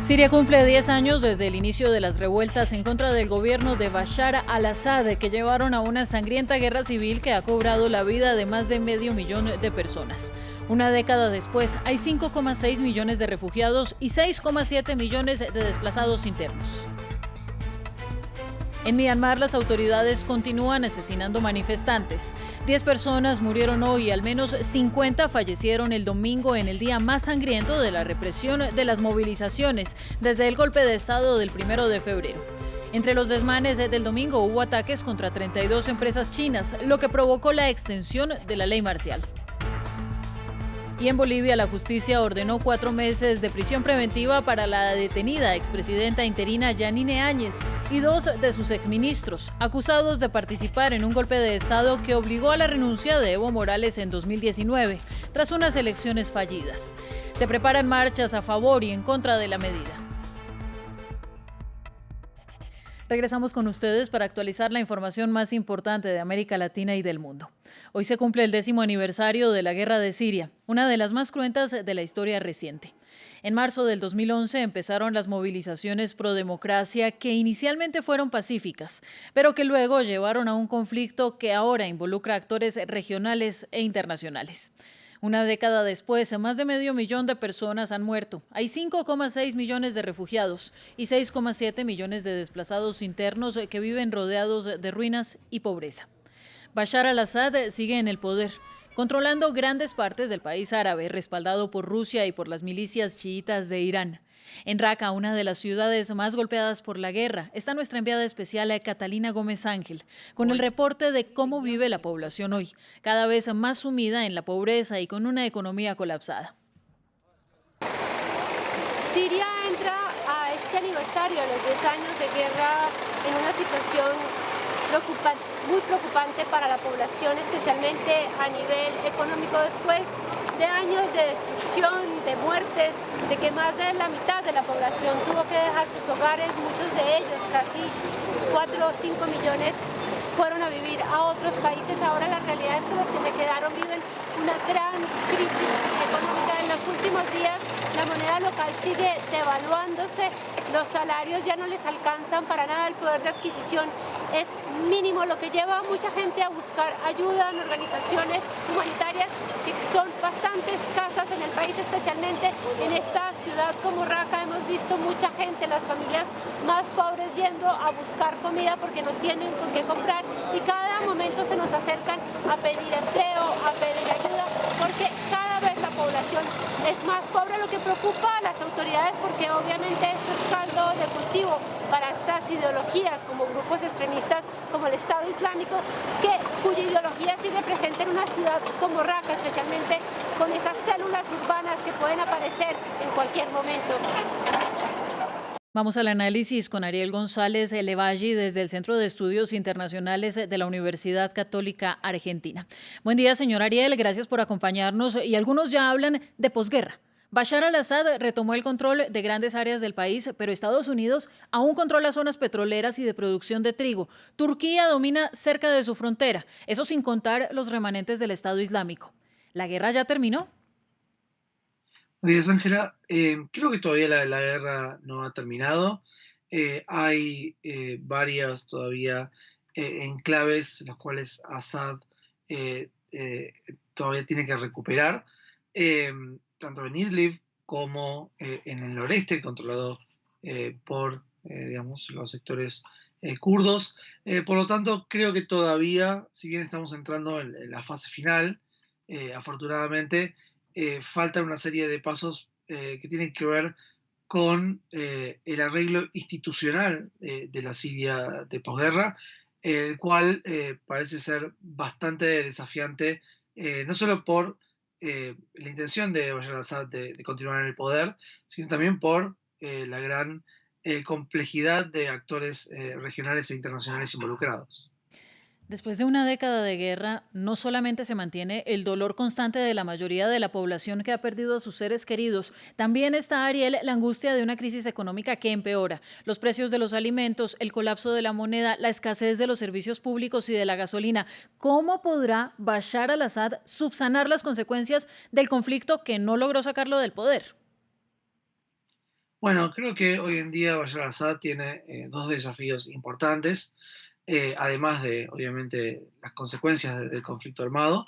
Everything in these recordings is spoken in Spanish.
Siria cumple 10 años desde el inicio de las revueltas en contra del gobierno de Bashar al-Assad, que llevaron a una sangrienta guerra civil que ha cobrado la vida de más de medio millón de personas. Una década después, hay 5,6 millones de refugiados y 6,7 millones de desplazados internos. En Myanmar, las autoridades continúan asesinando manifestantes. 10 personas murieron hoy y al menos 50 fallecieron el domingo en el día más sangriento de la represión de las movilizaciones desde el golpe de Estado del 1 de febrero. Entre los desmanes del domingo hubo ataques contra 32 empresas chinas, lo que provocó la extensión de la ley marcial. Y en Bolivia, la justicia ordenó 4 meses de prisión preventiva para la detenida expresidenta interina Yanine Áñez y 2 de sus exministros, acusados de participar en un golpe de Estado que obligó a la renuncia de Evo Morales en 2019, tras unas elecciones fallidas. Se preparan marchas a favor y en contra de la medida. Regresamos con ustedes para actualizar la información más importante de América Latina y del mundo. Hoy se cumple el 10º aniversario de la Guerra de Siria, una de las más cruentas de la historia reciente. En marzo del 2011 empezaron las movilizaciones pro democracia que inicialmente fueron pacíficas, pero que luego llevaron a un conflicto que ahora involucra actores regionales e internacionales. Una década después, más de medio millón de personas han muerto. Hay 5,6 millones de refugiados y 6,7 millones de desplazados internos que viven rodeados de ruinas y pobreza. Bashar al-Assad sigue en el poder, controlando grandes partes del país árabe, respaldado por Rusia y por las milicias chiitas de Irán. En Raqqa, una de las ciudades más golpeadas por la guerra, está nuestra enviada especial Catalina Gómez Ángel, con el reporte de cómo vive la población hoy, cada vez más sumida en la pobreza y con una economía colapsada. Siria entra a este aniversario, a los 10 años de guerra, en una situación muy preocupante para la población, especialmente a nivel económico, después de años de destrucción, de muertes, de que más de la mitad de la población tuvo que dejar sus hogares, muchos de ellos, casi 4 o 5 millones, fueron a vivir a otros países. Ahora la realidad es que los que se quedaron viven una gran crisis económica. En los últimos días la moneda local sigue devaluándose, los salarios ya no les alcanzan para nada, el poder de adquisición es mínimo, lo que lleva a mucha gente a buscar ayuda en organizaciones humanitarias, que son bastante escasas en el país, especialmente en esta ciudad como Raqqa. Hemos visto mucha gente, las familias más pobres, yendo a buscar comida porque no tienen con qué comprar, y cada momento se nos acercan a pedir empleo, a pedir ayuda, porque cada vez la población es más pobre, lo que preocupa a las autoridades, porque obviamente esto es caldo de cultivo para estas ideologías como grupos extremistas como el Estado Islámico, cuya ideología sigue presente en una ciudad como Raqqa, especialmente con esas células urbanas que pueden aparecer en cualquier momento. Vamos al análisis con Ariel González Levalli desde el Centro de Estudios Internacionales de la Universidad Católica Argentina. Buen día, señor Ariel, gracias por acompañarnos. Y algunos ya hablan de posguerra. Bashar al-Assad retomó el control de grandes áreas del país, pero Estados Unidos aún controla zonas petroleras y de producción de trigo. Turquía domina cerca de su frontera, eso sin contar los remanentes del Estado Islámico. ¿La guerra ya terminó? Buenos días, Ángela. Creo que todavía la guerra no ha terminado. Hay varias todavía enclaves, los cuales Assad todavía tiene que recuperar, tanto en Idlib como en el noreste, controlado por los sectores kurdos. Por lo tanto, creo que todavía, si bien estamos entrando en la fase final, afortunadamente, faltan una serie de pasos que tienen que ver con el arreglo institucional de la Siria de posguerra, el cual parece ser bastante desafiante, no solo por la intención de Bashar al-Assad de continuar en el poder, sino también por la gran complejidad de actores regionales e internacionales involucrados. Después de una década de guerra, no solamente se mantiene el dolor constante de la mayoría de la población que ha perdido a sus seres queridos, también está, Ariel, la angustia de una crisis económica que empeora. Los precios de los alimentos, el colapso de la moneda, la escasez de los servicios públicos y de la gasolina. ¿Cómo podrá Bashar al-Assad subsanar las consecuencias del conflicto que no logró sacarlo del poder? Bueno, creo que hoy en día Bashar al-Assad tiene dos desafíos importantes, además de, obviamente, las consecuencias del conflicto armado.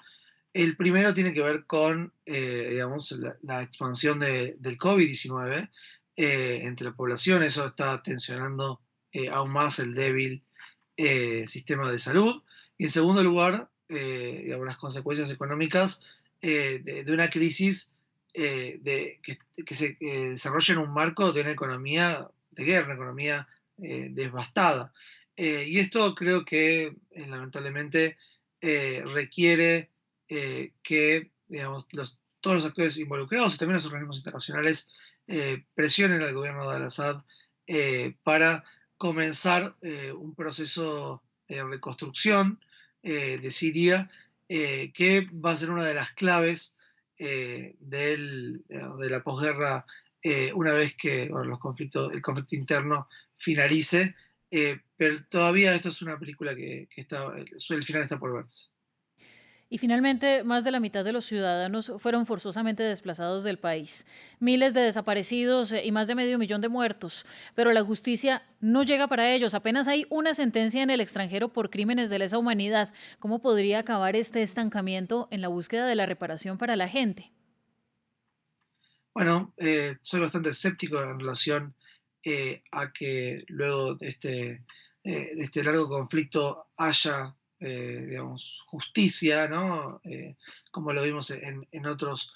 El primero tiene que ver con, digamos, la expansión del COVID-19 entre la población. Eso está tensionando aún más el débil sistema de salud. Y en segundo lugar, digamos, las consecuencias económicas de una crisis que se desarrolla en un marco de una economía de guerra, una economía devastada. Y esto creo que lamentablemente requiere que, digamos, todos los actores involucrados y también los organismos internacionales presionen al gobierno de al-Assad para comenzar un proceso de reconstrucción de Siria que va a ser una de las claves de la posguerra una vez que bueno, el conflicto interno finalice, pero todavía esto es una película que el final está por verse. Y finalmente, más de la mitad de los ciudadanos fueron forzosamente desplazados del país. Miles de desaparecidos y más de medio millón de muertos. Pero la justicia no llega para ellos. Apenas hay una sentencia en el extranjero por crímenes de lesa humanidad. ¿Cómo podría acabar este estancamiento en la búsqueda de la reparación para la gente? Bueno, soy bastante escéptico en relación a que luego de este largo conflicto haya digamos, justicia, ¿no? Como lo vimos en otros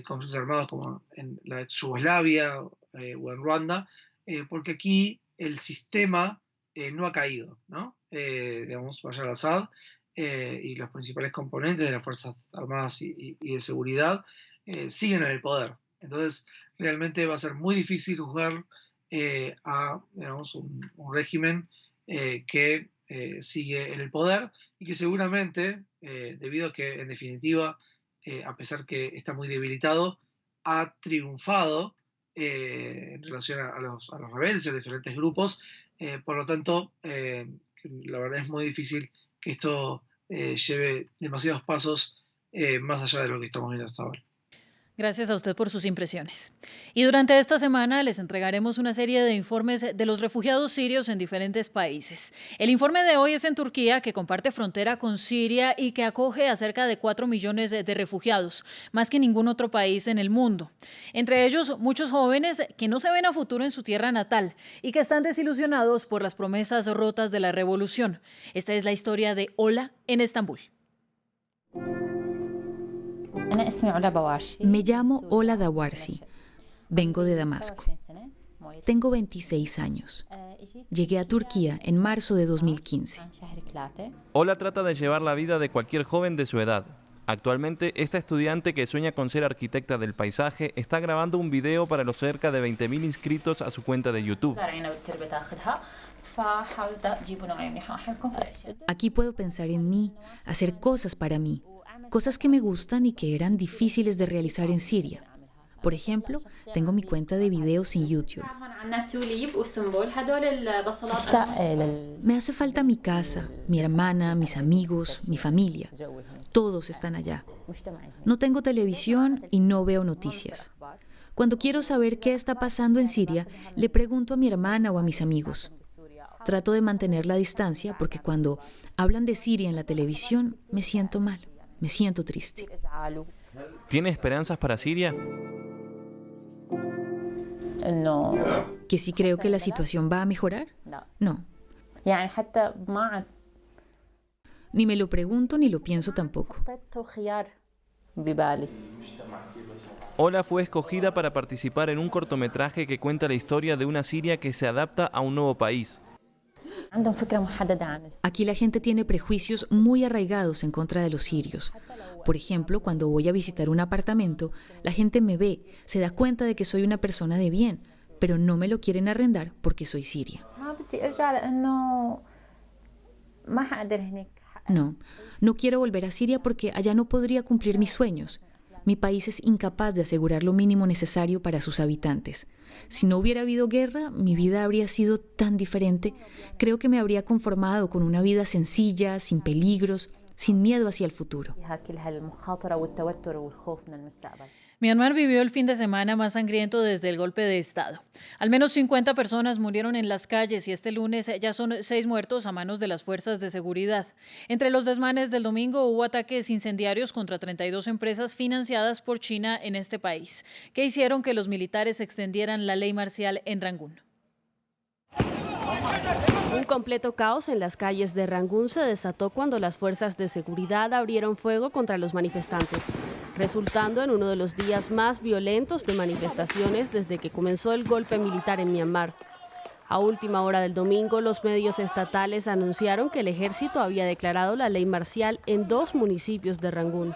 conflictos armados como en la ex Yugoslavia o en Ruanda, porque aquí el sistema no ha caído, ¿no? Digamos, Bashar al-Assad y los principales componentes de las Fuerzas Armadas y de Seguridad siguen en el poder. Entonces, realmente va a ser muy difícil juzgar a digamos, un régimen que sigue en el poder y que seguramente, debido a que en definitiva, a pesar que está muy debilitado, ha triunfado en relación a los rebeldes, a los diferentes grupos. Por lo tanto, la verdad es muy difícil que esto lleve demasiados pasos más allá de lo que estamos viendo hasta ahora. Gracias a usted por sus impresiones. Y durante esta semana les entregaremos una serie de informes de los refugiados sirios en diferentes países. El informe de hoy es en Turquía, que comparte frontera con Siria y que acoge a cerca de 4 millones de refugiados, más que ningún otro país en el mundo. Entre ellos, muchos jóvenes que no se ven a futuro en su tierra natal y que están desilusionados por las promesas rotas de la revolución. Esta es la historia de Ola en Estambul. Me llamo Ola Dawarsi. Vengo de Damasco. Tengo 26 años. Llegué a Turquía en marzo de 2015. Ola trata de llevar la vida de cualquier joven de su edad. Actualmente, esta estudiante que sueña con ser arquitecta del paisaje está grabando un video para los cerca de 20.000 inscritos a su cuenta de YouTube. Aquí puedo pensar en mí, hacer cosas para mí, cosas que me gustan y que eran difíciles de realizar en Siria. Por ejemplo, tengo mi cuenta de videos en YouTube. Me hace falta mi casa, mi hermana, mis amigos, mi familia. Todos están allá. No tengo televisión y no veo noticias. Cuando quiero saber qué está pasando en Siria, le pregunto a mi hermana o a mis amigos. Trato de mantener la distancia porque cuando hablan de Siria en la televisión me siento mal, me siento triste. ¿Tiene esperanzas para Siria? No. ¿Que sí creo que la situación va a mejorar? No. Ni me lo pregunto ni lo pienso tampoco. Ola fue escogida para participar en un cortometraje que cuenta la historia de una Siria que se adapta a un nuevo país. Aquí la gente tiene prejuicios muy arraigados en contra de los sirios. Por ejemplo, cuando voy a visitar un apartamento, la gente me ve, se da cuenta de que soy una persona de bien, pero no me lo quieren arrendar porque soy siria. No quiero volver a Siria porque allá no podría cumplir mis sueños. Mi país es incapaz de asegurar lo mínimo necesario para sus habitantes. Si no hubiera habido guerra, mi vida habría sido tan diferente. Creo que me habría conformado con una vida sencilla, sin peligros, sin miedo hacia el futuro. Myanmar vivió el fin de semana más sangriento desde el golpe de Estado. Al menos 50 personas murieron en las calles y este lunes ya son 6 muertos a manos de las fuerzas de seguridad. Entre los desmanes del domingo hubo ataques incendiarios contra 32 empresas financiadas por China en este país, que hicieron que los militares extendieran la ley marcial en Rangún. Un completo caos en las calles de Rangún se desató cuando las fuerzas de seguridad abrieron fuego contra los manifestantes, resultando en uno de los días más violentos de manifestaciones desde que comenzó el golpe militar en Myanmar. A última hora del domingo, los medios estatales anunciaron que el ejército había declarado la ley marcial en 2 municipios de Rangún.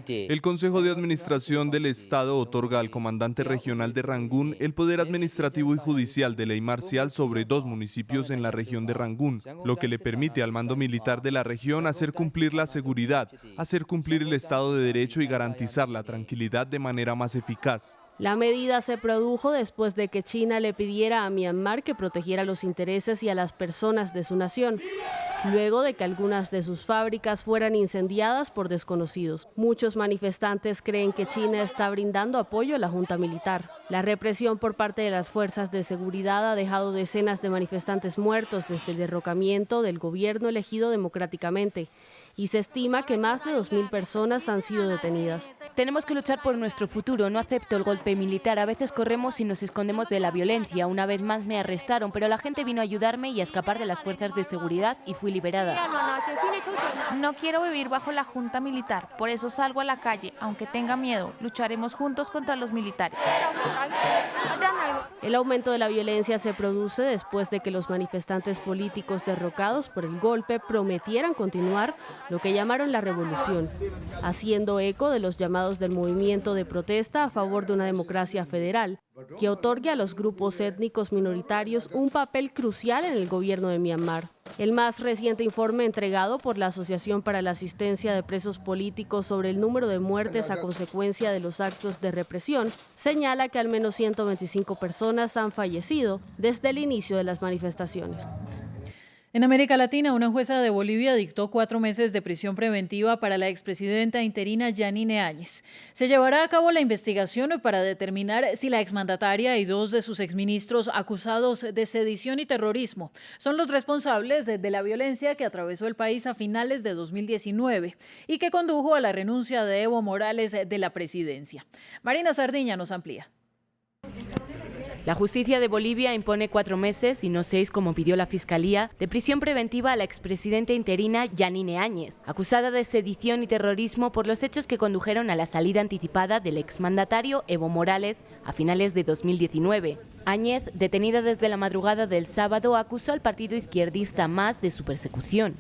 El Consejo de Administración del Estado otorga al comandante regional de Rangún el poder administrativo y judicial de ley marcial sobre 2 municipios en la región de Rangún, lo que le permite al mando militar de la región hacer cumplir la seguridad, hacer cumplir el Estado de Derecho y garantizar la tranquilidad de manera más eficaz. La medida se produjo después de que China le pidiera a Myanmar que protegiera los intereses y a las personas de su nación, luego de que algunas de sus fábricas fueran incendiadas por desconocidos. Muchos manifestantes creen que China está brindando apoyo a la junta militar. La represión por parte de las fuerzas de seguridad ha dejado decenas de manifestantes muertos desde el derrocamiento del gobierno elegido democráticamente, y se estima que más de 2.000 personas han sido detenidas. Tenemos que luchar por nuestro futuro, no acepto el golpe militar, a veces corremos y nos escondemos de la violencia, una vez más me arrestaron, pero la gente vino a ayudarme y a escapar de las fuerzas de seguridad y fui liberada. No quiero vivir bajo la junta militar, por eso salgo a la calle, aunque tenga miedo, lucharemos juntos contra los militares. El aumento de la violencia se produce después de que los manifestantes políticos derrocados por el golpe prometieran continuar lo que llamaron la revolución, haciendo eco de los llamados del movimiento de protesta a favor de una democracia federal, que otorgue a los grupos étnicos minoritarios un papel crucial en el gobierno de Myanmar. El más reciente informe entregado por la Asociación para la Asistencia de Presos Políticos sobre el número de muertes a consecuencia de los actos de represión señala que al menos 125 personas han fallecido desde el inicio de las manifestaciones. En América Latina, una jueza de Bolivia dictó 4 meses de prisión preventiva para la expresidenta interina Yanine Áñez. Se llevará a cabo la investigación para determinar si la exmandataria y 2 de sus exministros acusados de sedición y terrorismo son los responsables de la violencia que atravesó el país a finales de 2019 y que condujo a la renuncia de Evo Morales de la presidencia. Marina Sardiña nos amplía. La justicia de Bolivia impone 4 meses, y no 6 como pidió la Fiscalía, de prisión preventiva a la expresidenta interina Yanine Áñez, acusada de sedición y terrorismo por los hechos que condujeron a la salida anticipada del exmandatario Evo Morales a finales de 2019. Áñez, detenida desde la madrugada del sábado, acusó al partido izquierdista MAS de su persecución.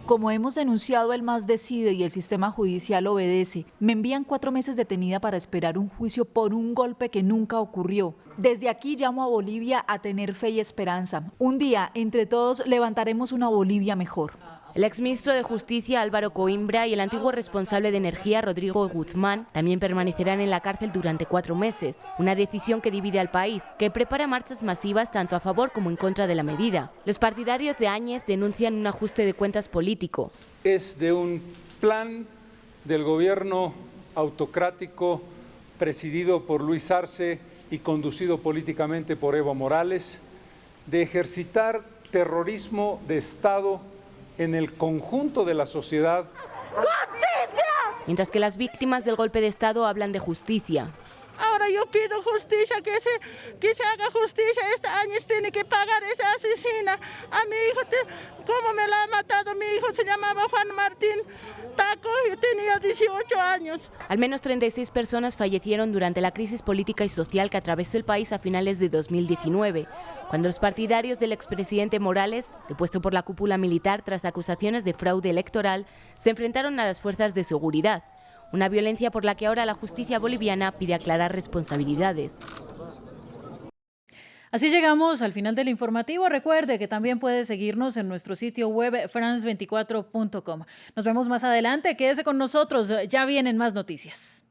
Como hemos denunciado, el MAS decide y el sistema judicial obedece. Me envían 4 meses detenida para esperar un juicio por un golpe que nunca ocurrió. Desde aquí llamo a Bolivia a tener fe y esperanza. Un día, entre todos, levantaremos una Bolivia mejor. El exministro de Justicia Álvaro Coimbra y el antiguo responsable de Energía Rodrigo Guzmán también permanecerán en la cárcel durante 4 meses, una decisión que divide al país, que prepara marchas masivas tanto a favor como en contra de la medida. Los partidarios de Áñez denuncian un ajuste de cuentas político. Es de un plan del gobierno autocrático presidido por Luis Arce y conducido políticamente por Evo Morales, de ejercitar terrorismo de Estado en el conjunto de la sociedad. ¡Justicia! Mientras que las víctimas del golpe de Estado hablan de justicia. Ahora yo pido justicia, que se haga justicia. Esta Áñez tiene que pagar esa asesina. A mi hijo, ¿cómo me la ha matado? Mi hijo se llamaba Juan Martín Taco y tenía 18 años. Al menos 36 personas fallecieron durante la crisis política y social que atravesó el país a finales de 2019, cuando los partidarios del expresidente Morales, depuesto por la cúpula militar tras acusaciones de fraude electoral, se enfrentaron a las fuerzas de seguridad. Una violencia por la que ahora la justicia boliviana pide aclarar responsabilidades. Así llegamos al final del informativo. Recuerde que también puede seguirnos en nuestro sitio web france24.com. Nos vemos más adelante. Quédese con nosotros. Ya vienen más noticias.